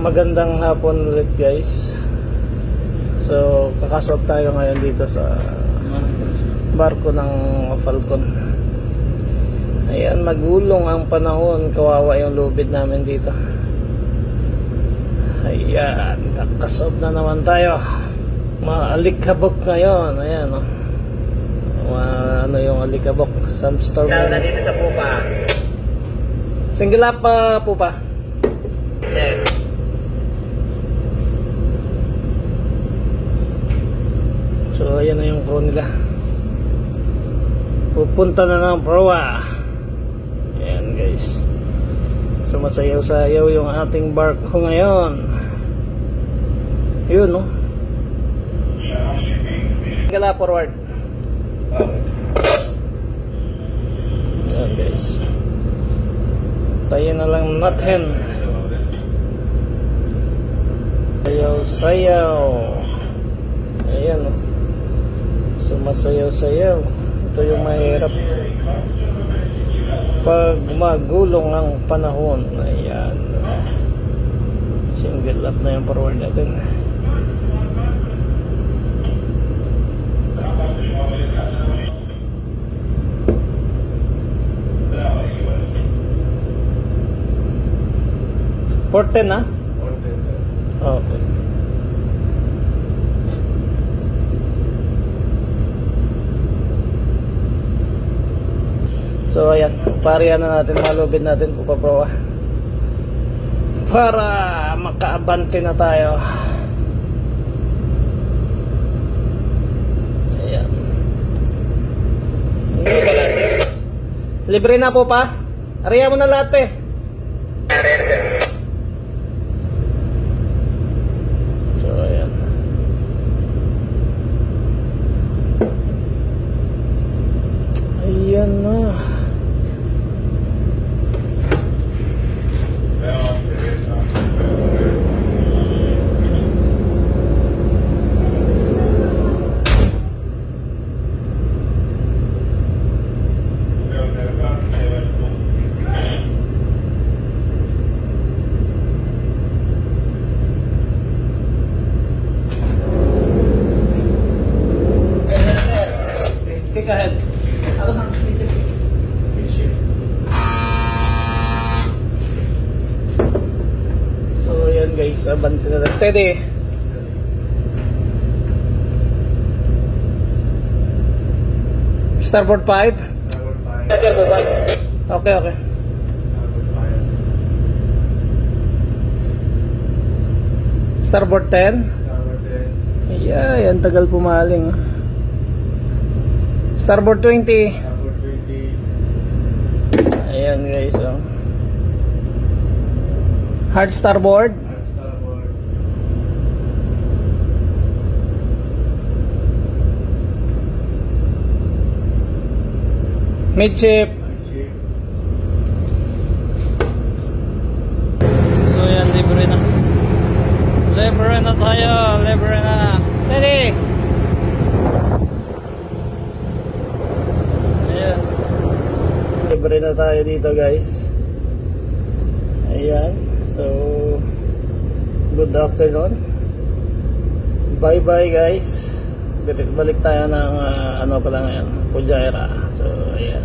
Magandang hapon ulit guys. So kakasop tayo ngayon dito sa barko ng Falcon. Ayan, magulong ang panahon, kawawa yung lubid namin dito. Ayan, kakasop na naman tayo. Maalikabok ngayon. Ayan o. Ano yung alikabok? Sandstorm. Na dito sa pupa. Single up pa pupa. Yes. So ayan na yung crew nila. Pupunta na ng proa. Ayan guys. Sumasayaw-sayaw yung ating barko ngayon. Yun no. Gala forward. Ayan guys. Tayo na lang natin. Sayaw-sayaw. Ayan no. Sumasayaw-sayaw. Ito yung mahirap pag magulong ang panahon. Ayan, single up na yung forward natin. Port 10 na? Okay. So ayan, parihan na natin, malubid natin pupaproa para makaabante na tayo. Ayan. Libre na po pa. Ariya mo na lahat pe. So ayan. Ayan na. Kick ahead. So ayan guys, abante na lang. Steady. Starboard 5. Okay, okay. Starboard 10. Ayan, tagal pumaling. Starboard 20. Ayan guys, oh. Hard starboard. Midship. So yan, libre na. Libre na tayo, libre na. Steady. Ayan. Libre na tayo dito guys. Ayan. So good afternoon. Bye bye guys. Balik tayo ng ano pala ngayon, Fujairah. So ayan.